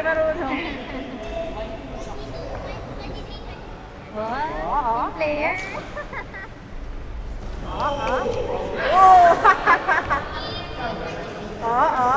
marunong. Wow, player. Oh! Oo.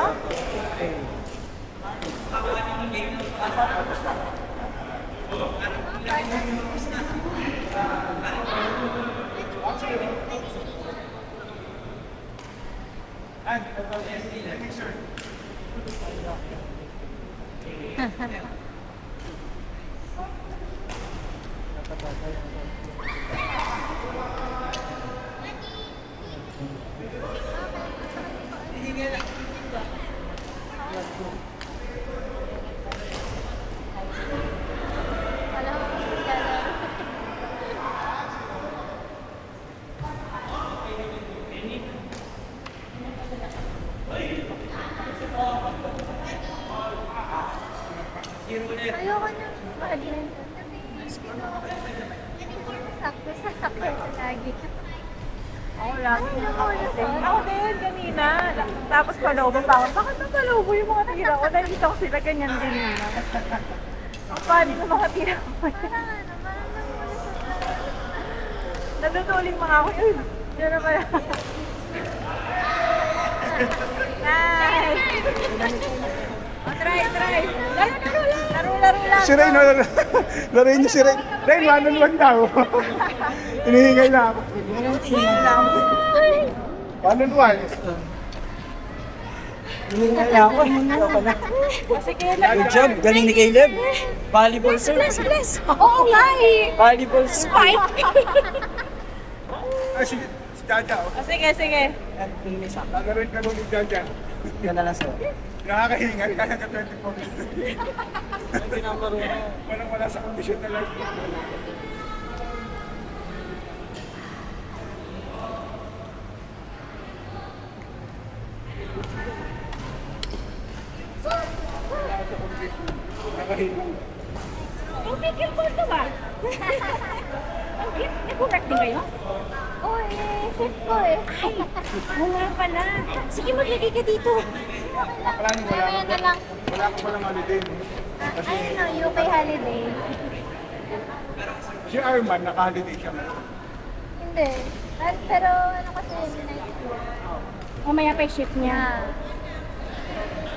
Alam mo, ayoko na mag-admin. Sakto lagi. Ako lagi Ay, na ako, ako din kanina. Tapos palobo pa ako. Bakit napalobo yung mga tira ko? Nakita ko sila ganyan din naman. Ang funny ng mga tira ko. Parang namulis ako. Natutuling mga ako. Uy, yun na pala. Nice! Oh, try! Laro lang! Si Rain, laruin niyo si Rain. Rain, 1-on-1 daw. Hinihingay na ako. Lang. 1-on-1. Hinihingay na ako. Ayoko na. Sige, Good job. Galing ni Caleb. Volleyball sir. Oo nga eh. Volleyball spike. Ah, si Jaja. Oh. Sige. Lalaroin ka nung ni Jaja. Yan na lang sir. Nakakahingal, kaya ka 24 minutes. Walang-wala sa kondisyon na life. Nakahingal. Yung pickleball to ba? Nag-correct din kayo? Oo eh, shoot ko eh. Oo nga pala. Sige, maglagay ka dito. Plano wala Mamaya na lang. Wala ko palang holiday. Kasi Ay, no, UK holiday. si Iron Man, naka-holiday siya. Hindi. Pero ano kasi, United States. Mamaya pa yung shift niya. Ah.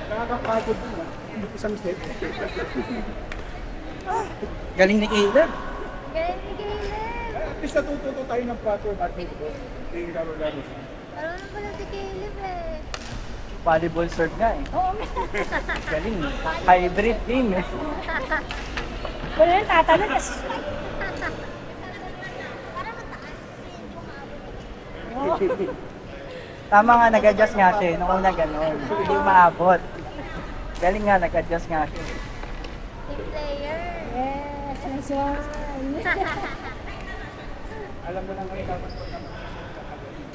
Nakakapagod din. Hindi isang step. Galing ni Caleb. Galing ni Caleb. At least natututo tayo ng proper basketball. Hindi laro-laro. Marunong pala si Caleb eh. Volleyball serve nga eh. Oo, Galing. Hybrid game eh. wala nang tatanong. Tapos, Para mataas kasi yung Tama nga, nag-adjust nga siya eh. Nung una gano'n. Hindi umaabot. Galing nga, nag-adjust nga siya. team player. yes, nice one. Alam mo lang ngayon dapat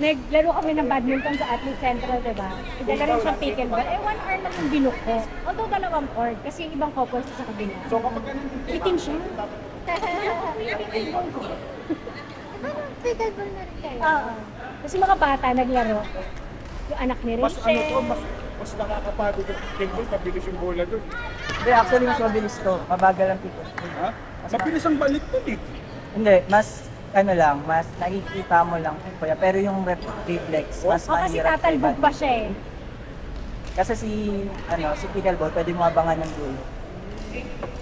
Naglaro kami ng badminton sa Athlete Central, di ba? Dala rin siyang pickleball. 1 hour lang yung binuok ko. Although 2 court, kasi yung ibang couples sa kabila. So kapag ganun, Itim siya. Parang pickleball na rin kayo. Oo. Kasi mga bata naglaro. Yung anak ni mas Rachel. ano to, mas nakakapagod yung kickball, mabilis yung bola doon. Hindi, actually mas mabilis to. Mabagal ang pick. Ha? Mabilis ang balik doon eh. Hindi, mas ano lang, mas nakikita mo lang kuya. Pero yung reflex, mas O kasi mahirap. tatalbog pa siya eh. Kasi si pickleball, pwede mo abangan ng goal.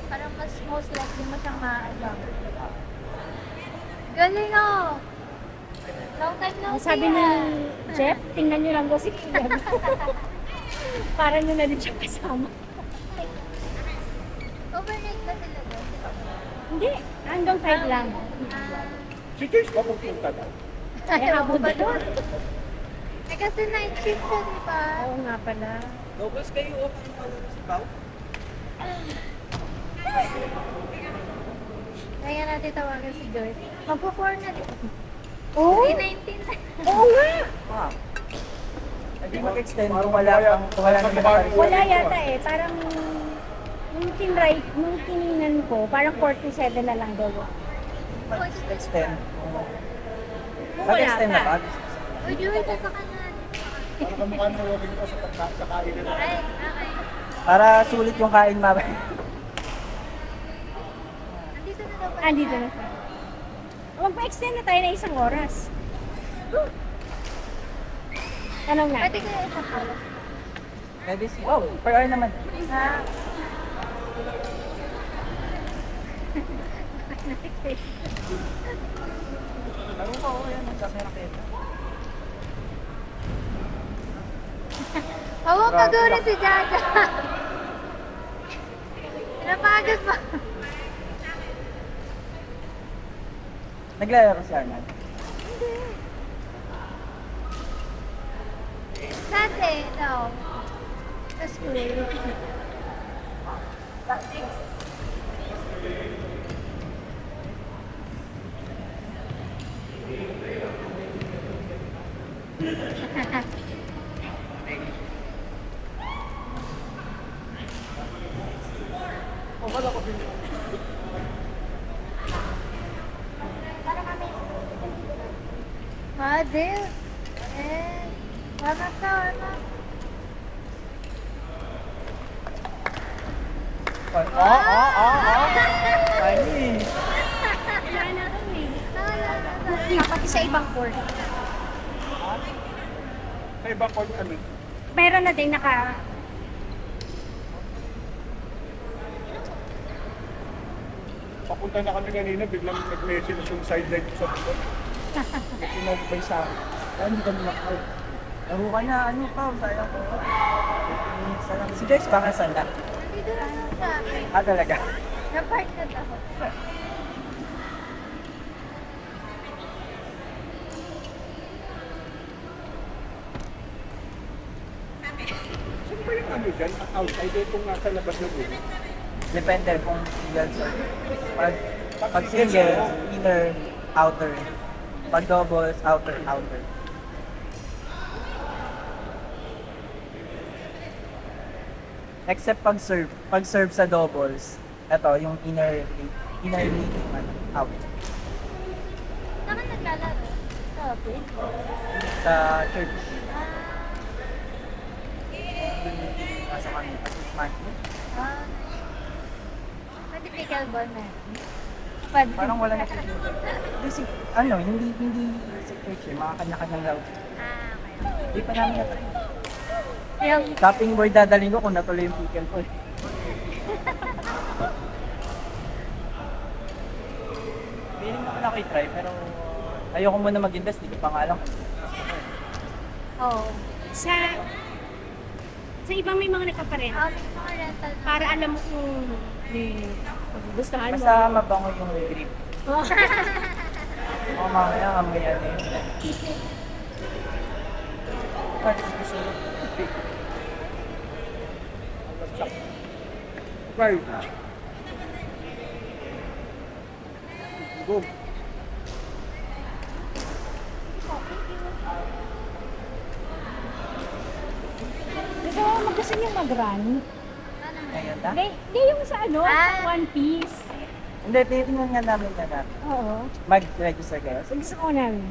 Parang mas most likely mo siyang ma-abang. Galing oh! Long time no see Sabi ni ah. Jeff, tingnan niyo lang daw si Caleb. Para niyo na din siya kasama. Overnight ba sila doon? Hindi, hanggang 5 lang. Si James pa pupunta daw. Ay, abot ba doon? Eh kasi night shift siya, di ba? Oo nga pala. Doubles kayo o si Pao? Kaya natin tawagan si Joyce. Magpo-4 na din. Oo? 319 na. Oo nga! Ah. Hindi mag-extend kung wala nang nakaparin. Wala yata eh. Parang nung tiningnan ko, parang 47 na lang daw. Extend. Kung wala Mag-extend na pa. ba? Uy, Joyce, sa kanan. Para kamukha ng walking ko sa kain na. Ay, okay. Para sulit yung kain mamaya. Nandito na daw. Andito na siya. Magpa-extend na tayo na 1 oras. Tanong na. Pwede ko yung isa pa. Pwede si... Oh, per hour naman. Ah. Laro ko, yan. Nagsasaya kayo. Oo, pag-uri si Jaja. Pinapagod pa. Naglalaro si Arnald. Dati, no. Sa school. Adil. Warm up na, warm up. Funny. Kailangan natin eh. Pati sa ibang court. Sa ibang court ano? Meron na din naka... Papunta na kami kanina, biglang nag-message yung sideline sa bukod. Pinag-bay sa akin. Kaya hindi kami makaw. Laro ka na, ano pa, sayang ko. 15 minutes na lang. Si Joyce baka saan na? Nandito na siya. Ah, talaga? Na-park na ako. Saan ba yung ano dyan? Outside, itong nasa labas na bulo. Depende kung single sa... Pag single, inner, outer. Pag doubles, outer, outer. Except pag serve sa doubles, ito yung inner lead, out. Saan ka naglalaro? Sa office? Sa church. Nasa kami, monthly. Ah. Pwede pickleball na. Pwede. Parang wala na hindi si, hindi sa church eh, mga kanya-kanyang laro. Ah, okay. Hindi pa namin na-try. Yung Tapping board dadalhin ko kung natuloy yung pickle ko eh. Feeling naman ako i-try pero ayoko muna mag-invest, hindi ko pa nga alam. oh. Sa ibang may mga nagpaparent. Mga rental. Para alam mo kung gustuhan mo. Basta mabango yung grip. Oh. O mamaya amoy ano yun. Right. Go. Gusto mo gusto niyo mag-run? Ngayon na? Hindi yung sa ano, Ah. sa One Piece. Hindi, titingnan nga namin na natin. Oo. Mag-register kayo. So, gusto ko namin.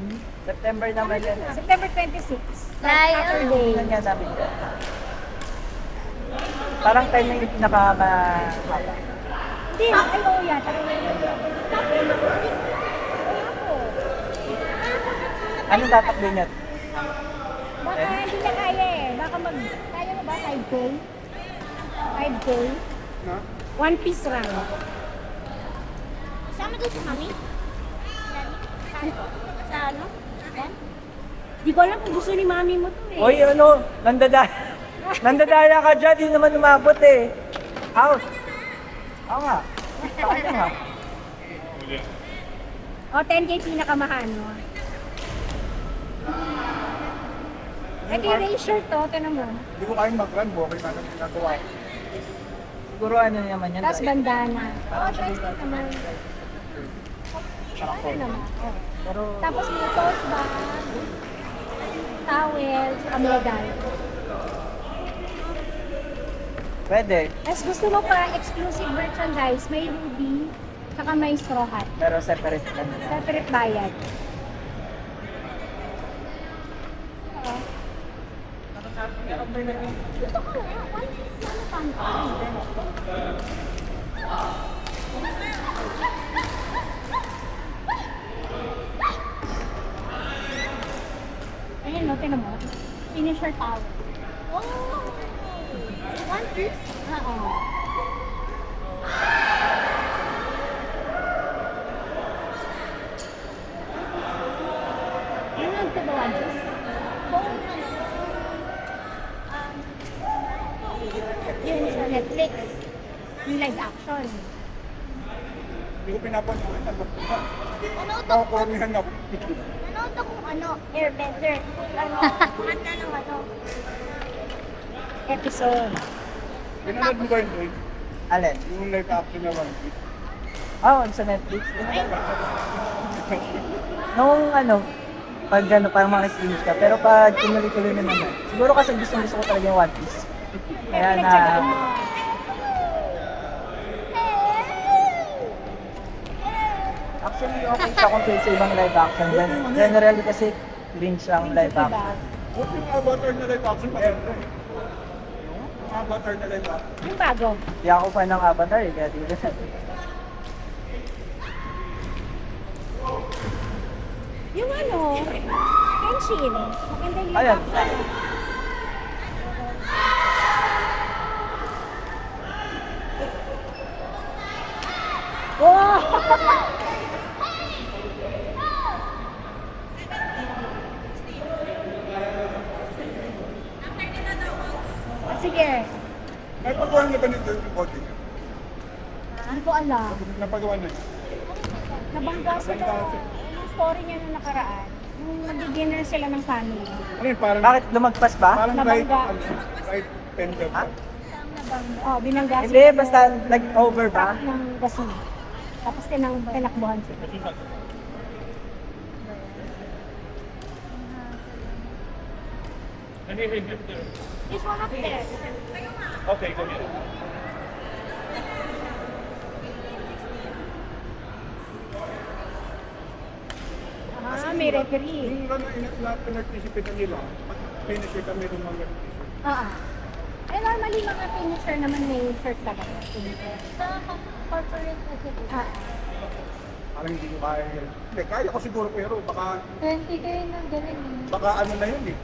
September naman yan. September 26. Lion. Saturday. Tingnan nga namin yan. Parang time na yung pinaka-mahaba. Hindi, ay oo yata. Anong tatakbo niya? Baka hindi na kaya eh. Baka kaya mo ba 5K? 5K? Na? One Piece run. Sama doon si Mami? Sa ano? Di ko alam kung gusto ni mami mo to eh. Uy, ano? Nandadaya ka dyan, di naman umabot eh. Out. Oo nga. Saan nga? O, 10K pinakamahal, no? Ito yung racer to, tinan mo. Hindi ko kayang mag-run, okay na namin ginagawa. Siguro ano naman yan. Tapos bandana. Oo, pwede naman. Ano naman? Oh. Pero Tapos may tote bag, towel, saka medal. pwede. Tapos gusto mo pa exclusive merchandise, may ruby, saka may straw hat. Pero separate ka na. Separate bayad. Gusto ko nga, One Piece na fan. Ayun, no, tinan mo. Finisher power. Oh! One Piece? Oo. Nanonood ka ba One Piece? Kung Yun sa Netflix. Yung live action. Hindi ko pinapanood. nanood ako, Nakakornihan ako. nanood akong Airbender. Kumanda ng Episode. Pinanood mo ba yun, Joy? Alin? Yung live action na One Piece. Oh, sa Netflix. Nung pag parang makikinig ka. Pero pag tuloy-tuloy na naman. Siguro kasi gusto ko talaga yung One Piece. Kaya na, actually okay siya compared sa ibang live action. Generally kasi cringe ang live action. Huwag yung Avatar na live action maganda eh. Yung Avatar na live action. Yung bago. Hindi ako fan ng Avatar eh, kaya di ko Yung Genshin. Maganda yung live Ayan. action. Wow! Sige. May pagawa na ba nito yung body? Hindi ko alam. Napagawa na yun. Nabangga sila. Yung story niya nung nakaraan. Yung mag-dinner sila ng family. Ano yun, parang... Bakit lumagpas ba? Parang Nabangga. right tender Ha? Oh, binangga Hindi, basta nag-over ba? ng gasolina. Tapos tinakbuhan sila. It's one up there. Okay, go ahead. May referee. Yung pinag-participate na nila, finisher kami ng mga Oo. Eh, normally mga finisher naman may shirt talaga. Sa corporate executive. parang hindi ko kaya yun. Hindi, kaya ko siguro pero baka 20 kayo ng galing. ano na yun eh.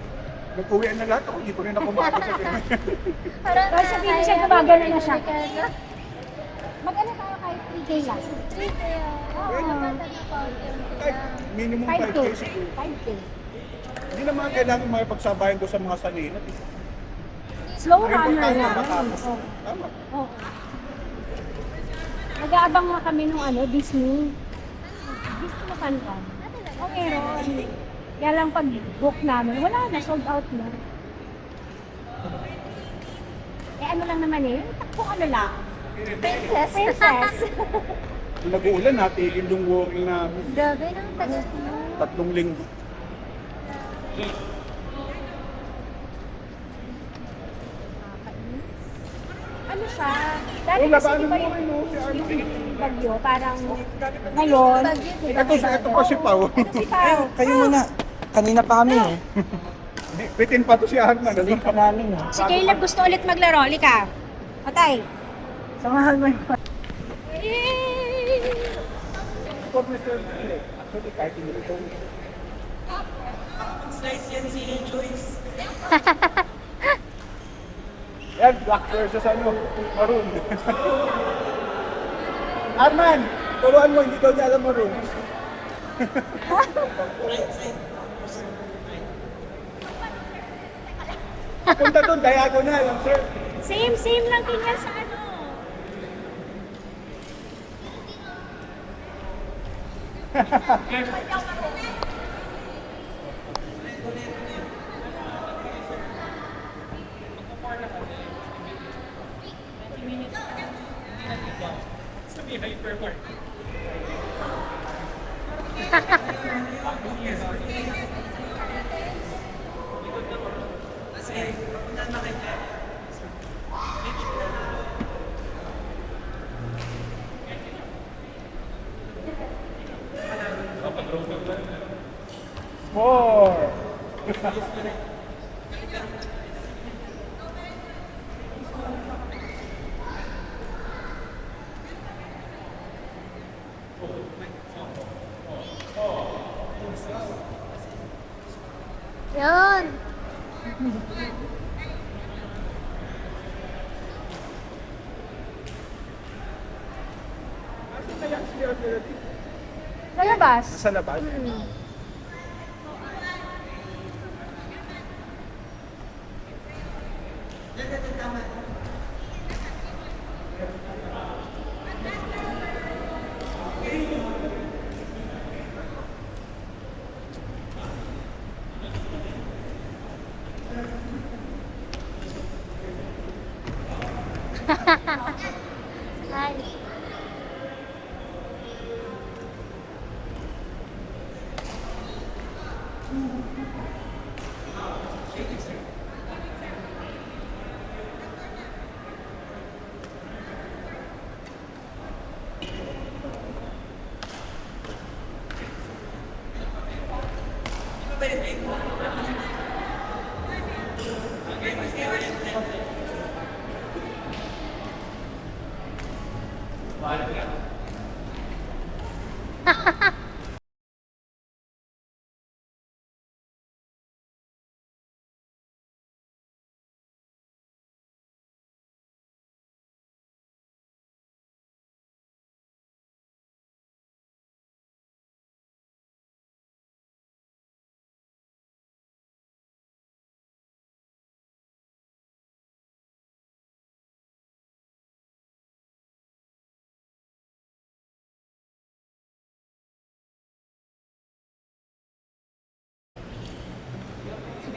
Nag-uwian na lahat ako, hindi ko rin ako makakot sa ganyan. Parang Kahit sabihin siya, gumagano na siya. Mag-ano tayo kahit 3K lang. 3 kaya. Oo. Kahit minimum 5K. 5K siguro. 5K. Hindi naman kailangan makipagsabayan doon sa mga salinat. Slow Ang runner importante lang. matapos. Oo. Tama. Oo. Nag-aabang nga kami nung Disney. Disney na fan ka. Oo, meron. Kaya lang pag book namin, wala na, sold out na. Eh ano lang naman eh, takbong lang. Princess. Princess. Kung nag-uulan, natigil yung walking namin. Grabe ng tagal mo. 3 linggo. Ano siya? Dati Oh, kasi labanan di ba mo rin, no, si Arlo. yung bagyo, parang ngayon. Bagyo, di ba? Ito pa si Pao. Ano si Pao? Kayo muna. Kanina pa kami eh. Bitin pa to si Arman. Sabihin pa namin eh. Si Caleb gusto ulit maglaro, Lika. Patay. Samahan mo yung... For Mr. Blake, actually kahit hindi ito. Yan, black versus maroon. Arman, turuan mo, hindi daw niya alam maroon. Punta doon, diagonal, sir. Same lang din yan sa More. Yun. Asan kaya si Ate? Sa labas. Sa labas? Ay.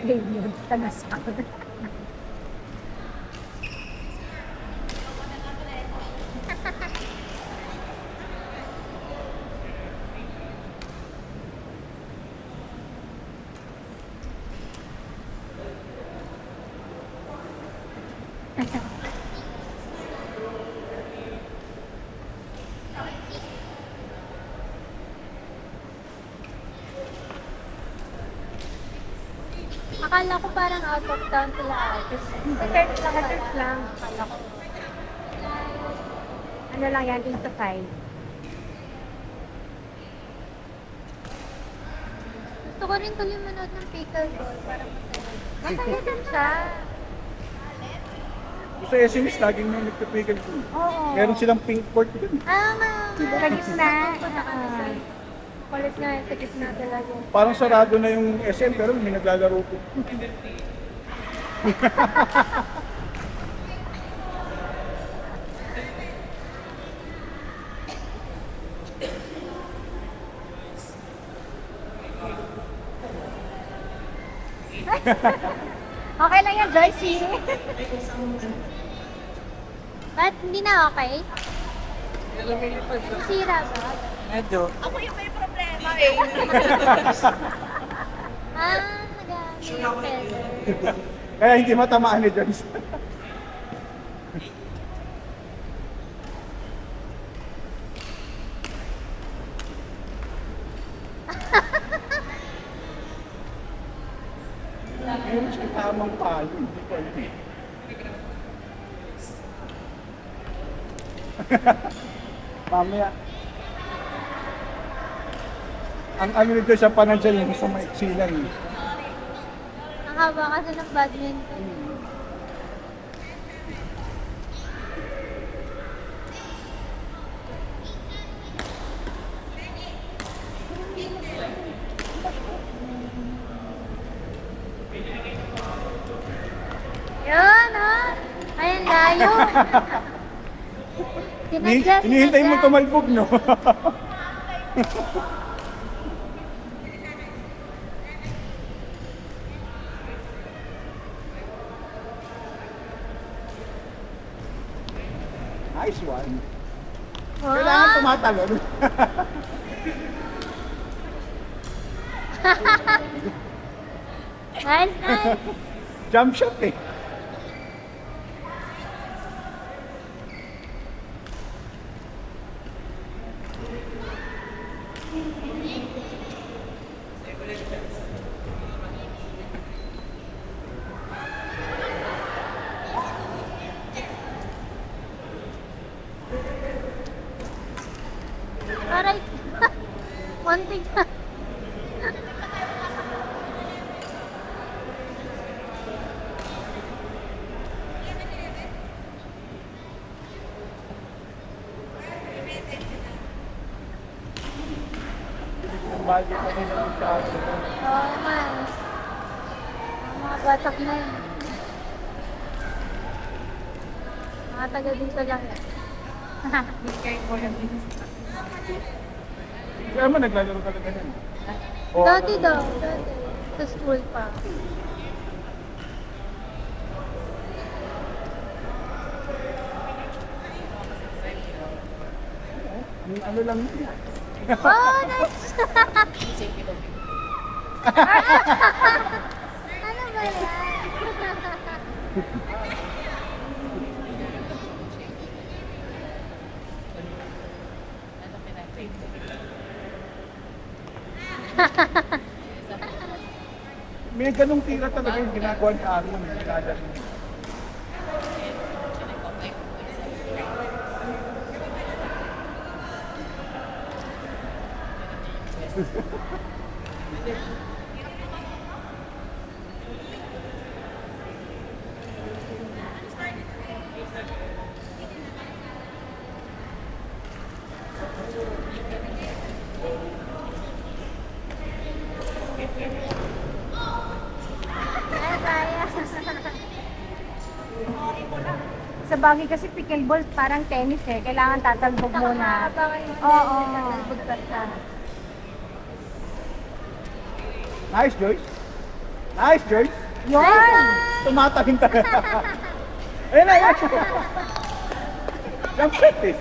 Yun, taga-sakot. Akala ko parang out of town sila ate. Church lang, church lang. Akala ko. Ano lang yan, 8 to 5. Gusto ko rin tuloy manood ng pickleball. Parang masaya. Masaya din siya. Sa SMS, laging may nagpipigil ko. Oo. Meron silang pink court doon. Sa gitna. Kulit nga, sa gitna talaga. Parang sarado na yung SM pero may naglalaro po. Okay lang yan, Joycey. Ba't hindi na okay? Sira ba? Medyo. Nagamit yung feather. Kaya hindi matamaan ni Joyce. Meron siyang tamang palo, hindi ko alam. Mamaya. Ang ano nito sa panadyan yung sa maiksilan. Ang haba kasi ng badminton. Yun, ha? Ayan, layo. Hinihintay mo tumalbog, no? Nice one. Kailangan tumatalon. Nice, nice. Jump shot eh. Aray. Muntik na. mahal din kami na yung sa atin. Oo naman. Ang mga batak na yun. Mga taga dito lang yan. Kaya mo naglalaro ka na ganun. O, Dati daw, dati. Sa school pa. ano lang yun. Oh, nice! Ano ba yan? May ganung tira talaga yung ginagawa ni Aaron. Ginagawa. Ay, kaya. Sa bagay kasi pickleball parang tennis eh. Kailangan tatalbog muna. Abangan yung Oo. tatalbog ka. Nice, Joyce. Nice, Joyce. Yun! Tumatagin talaga. Ayun na, yan. Jump shot eh.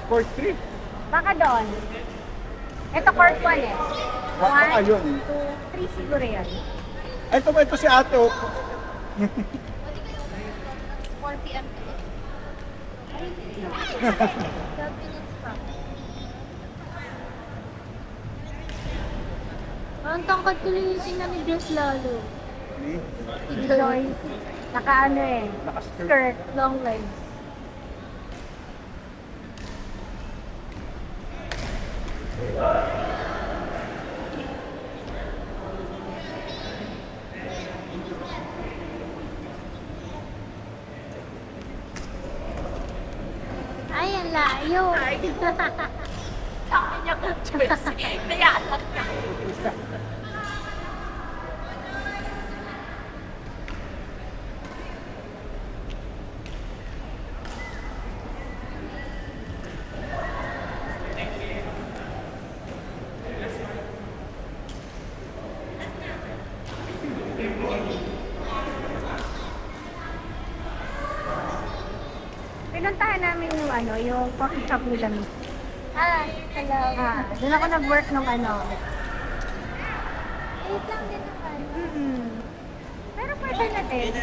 Court 3. Baka doon. Ito court 1 eh. Baka yun. 2, 3 siguro yan. Ito si ate. Oh. 4 p.m. 12 minutes pa. Ang tangkad ko lang yung tingnan ni Dress lalo. Joyce. Naka ano eh. Naka-skirt. Skirt. Long legs. Ay, ang layo. Sabi niya kung Joyce. Nayalat ka. Pinuntahan namin yung ano, yung coffee shop nila mismo. Ah, hello. Doon ako nag-work nung ano. Wait lang din naman. Pero pwede natin.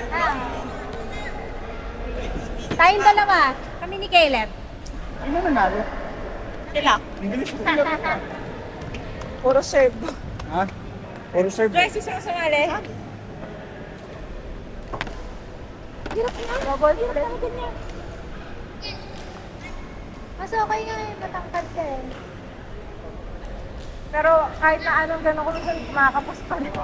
Tayong dalawa. Kami ni Caleb. Ano nanalo? Sila. English mo lang. Puro serve. Ha? Puro serve. Joyce, gusto mo sumali? Hirap na. Bobol, hirap na ganyan. Mas okay nga yung matangkad ka eh. Pero kahit na anong gano'n ko, minsan makakapos pa rin.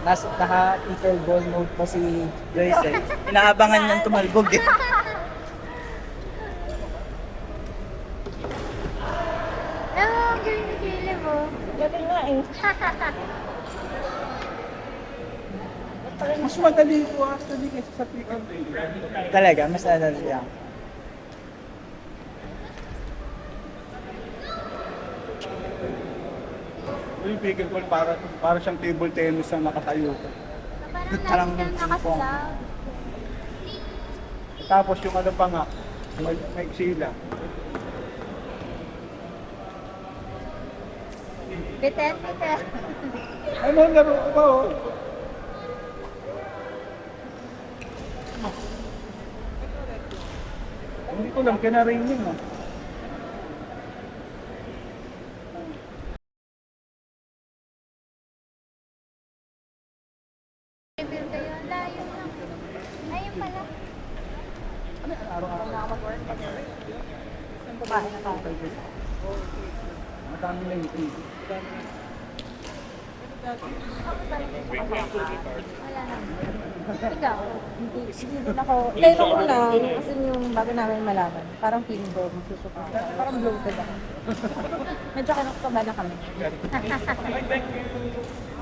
Naka-pickleball mode pa si Joyce eh. Inaabangan niyang tumalbog eh. Ang galing ni Caleb oh. Galing nga eh. Mas madali ko actually kaysa sa pick-up. Talaga, mas ano yan. Yung pickleball para siyang table tennis na nakatayo ka. Parang lagi kang nakaslaw. Tapos yung ano pa nga, may sila. Bitet, bitet. Ano, laro ko ba oh? Hindi ko lang, kinaring yun oh. Reveal kayo. Layo lang. Ayun pala. Araw-araw. Kumain na tayo. Madami na yung Wala naman. Ikaw? Hindi din ako. Hindi, nung una, kasi yung bago namin malaman, parang feeling ko, magsusuko. Parang bloated ako. Medyo kinakabahan na kami.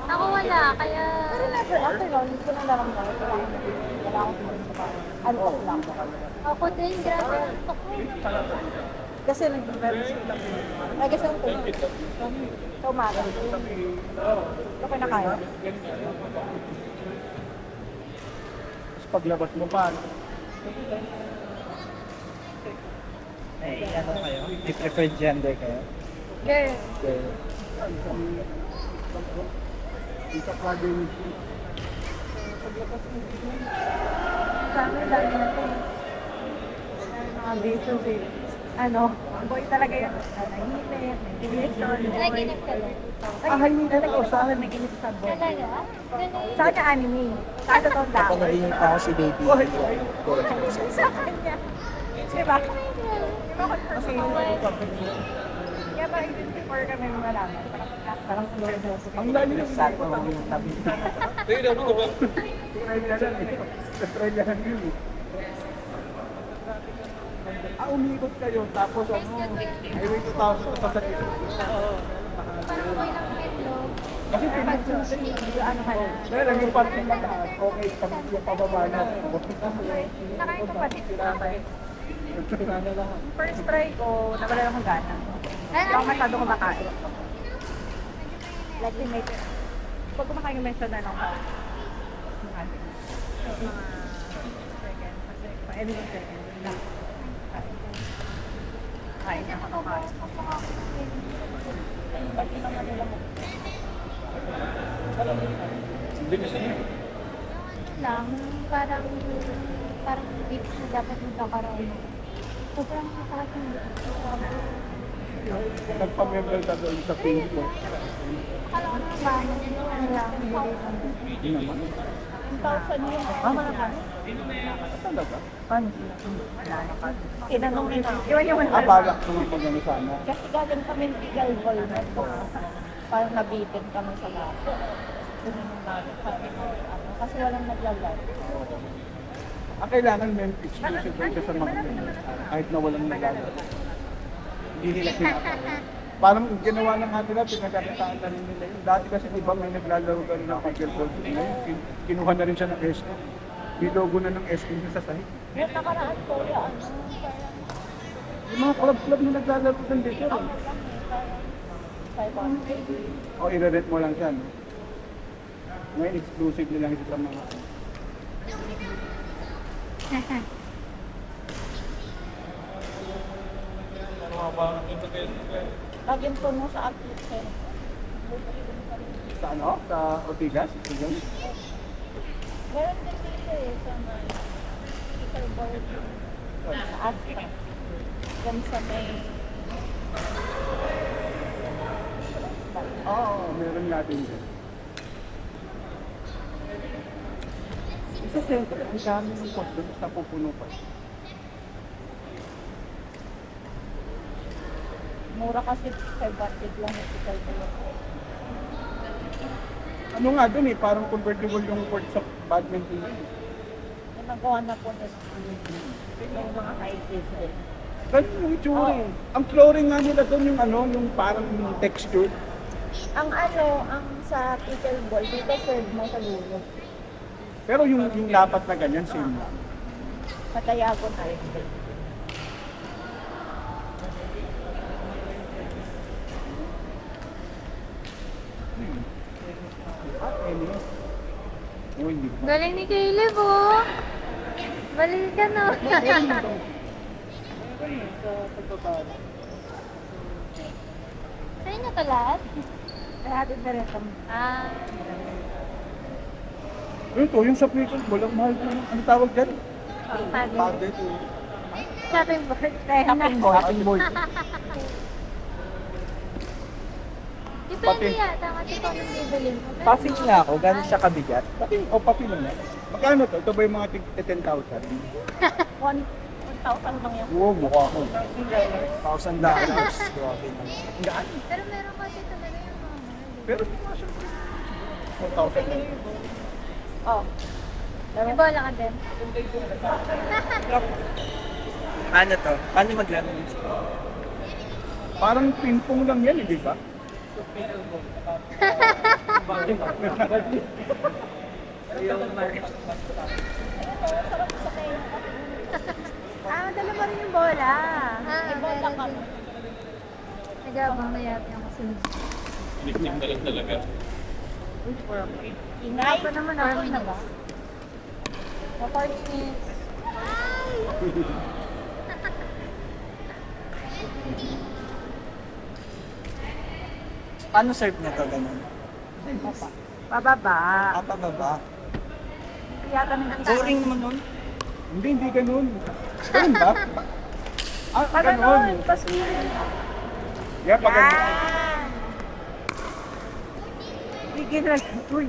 Ako wala, kaya... Pero never, after all, hindi ko na naramdaman. Wala akong susuko. Antok lang. Ako din, grabe. Ako. Kasi nag-develop sila. Ay, kasi ang tulog. So, umaga. Okay na kaya. Tapos paglabas mo pa, Eh, ano kayo? May preferred gender kayo? Girl. isa pa din. Sa amin, lagi na ito. Mga dito, ano, boy talaga yun. Nanahimik, meditation, Naginip ka lang. Ay, hindi talaga sa akin, naginip sa boy. Talaga? Ganun. Sa kanya anime. Sa akin totoo lang. Napanaginip ako si baby. Sa kanya. Diba? Diba ko kasi kaya ba before kami malaman, parang tulad na sa Ang lalim ng Sa ko lang yung tabi. Try niya lang eh. Try niya lang yun eh. Umikot kayo, tapos ano, highway 2000 sa sakit. Parang okay lang medyo. Kasi pag ano ka na. dahil ang yung parking na okay, pag yung pababa na. Nakain ko pa din. First try ko, nawala lang akong gana. Hindi ako masyado kumakain. Like, may pag kumakain yung mention na lang ako. Mga second, kasi pa-every second lang. Kain niya ako kain. Pati naman nila mo. Hindi kasi Lang, parang tips na dapat magkakaroon. Sobrang masakit yung nagpa-member ka doon sa Facebook. akala ko naman ba, ano lang, Hindi naman. 1,000 yun. Mama na ka. Talaga? Paano sila? Tinanong nila. Iwan yung Balak naman pag ano sana. Kasi gagawin kami ng legal hall na ito. Parang nabitin kami sa lahat. Kasi walang naglalag. Kailangan may exclusive doon sa mga kahit na walang naglalaro. Hindi nila kinakaya. Parang ginawa ng atin na pinagkakitaan na rin nila yun. Dati kasi di ba may naglalaro ka rin ng pagkakol. Kinuha na rin siya ng SK. May logo na ng SK niya sa sahig. Yung nakaraan ko, yung Yung mga club-club na naglalaro doon dito. O i-rent mo lang siya. No? May exclusive nilang ito sa mga lagyan po mo sa application. sa ano? Sa Ortigas? Meron din dito eh, sa may speaker board. Sa Astra. Yan sa may... Oo, meron natin din. Isa siyempre, ang dami ng post doon sa pupuno pa. Mura kasi 500 lang yung speaker board. Ano nga doon eh, parang convertible yung court sa badminton. Yung nagawa na po na yung mga high-heels eh. Ganun yung itsura eh. Ang flooring nga nila doon yung ano, yung parang yung texture. Ang ano, ang sa pickleball, dito serve mo sa lulo. Pero yung lapat na ganyan, same lang. Matayago na rin. Anyways. Oh, hindi pa. Galing ni Caleb, oh. Balik ka na. Sa'yo na to lahat? Lahat na rin kami. Ah, Ito, yung sa pickleball, ang mahal ko. Ano tawag dyan? pagod. Padded. Chopping board. Tapping board. Tapping board. Depende yata kasi kung anong bibili mo. Pasi nga ako, gano'n siya kabigat. Pati, o pati naman. Magkano to? Ito ba yung mga 10,000? 1,000 lang yan. Oo, mukha ko. $1,000. Grabe naman. Gaan. Pero meron kasi talaga yung mga mahal. Pero di ba siya 4,000 din. Oh. May bola ka din. Ano to? Paano maglaro? Parang ping-pong lang yan, di ba? Dala mo rin yung bola. Meron din. Nagabang na yata yung kasunod. Ingay pa naman ako na ba? 40 minutes. Paano serve na to ganun? Pababa. Pababa. Yata ng Boring naman nun. Hindi ganun. Ganun ba? Ganun. Ganun. Tapos meron. Yeah, pag ganun. Yan. Bigyan lang. Uy.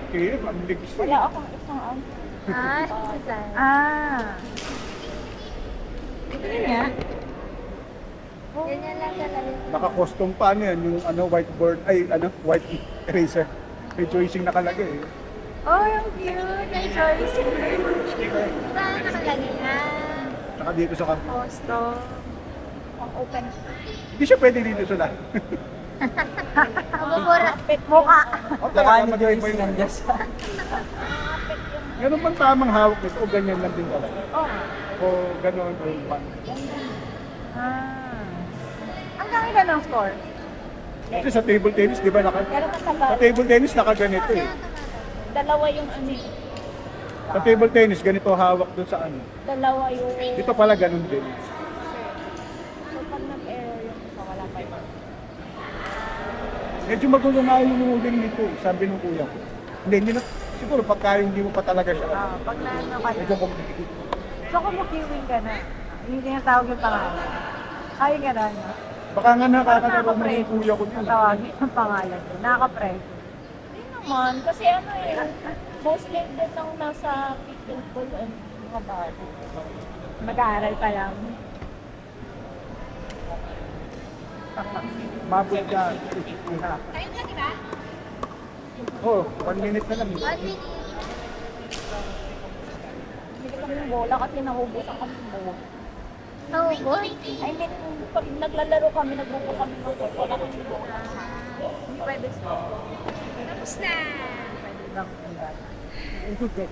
Okay, ang ligs ko. Wala akong isang ano. Susan. Tingnan niya. Ganyan lang talaga. Naka-custom pa ano yan, yung whiteboard, white eraser. May choicing nakalagay eh. Oh, yung cute. May choice. Saan nakalagay? Saka dito sa kampo. Posto. Ang open. Hindi siya pwede dito sa lahat. Mabubura. Mukha. O, Mukha talaga ni mag-iba Joyce yung nandiyan sa... Ganun bang tamang hawak nito o ganyan lang din talaga? Oh. O ganun o pan. Hanggang ilan ang score? Kasi sa table tennis, di ba Pero sa kasabay, table tennis nakaganito eh. dalawa yung ano eh. Sa table tennis, ganito hawak dun sa ano. Dalawa yung... Dito pala ganun din. So pag nag-error yung isa, wala pa yun. Medyo magulo nga yung uling nito, sabi ng kuya ko. Hindi na, siguro pagka hindi mo pa talaga siya. Pag naano ka na. Medyo complicated. So kumukiwing ka na. Hindi tinatawag yung pangalan. Kaya ka na. No? Baka nga nakakalaro mo yung kuya ko din. Tawagin ang pangalan ko. Nakaka-pressure. Hindi naman, kasi ano eh, mostly din ang nasa pickleball and mga bata. Mag-aaral pa lang. Mabot ka. Kayo na, di ba? Oh, 1 minute na lang. 1 minute. Hindi kami ng bola kasi nahubusan kami ng bola. Oh, boy. I mean, pag naglalaro kami, nagbubo kami ng bola. Wala kami bola. Hindi pwede sa Tapos na. pwede lang. Hindi.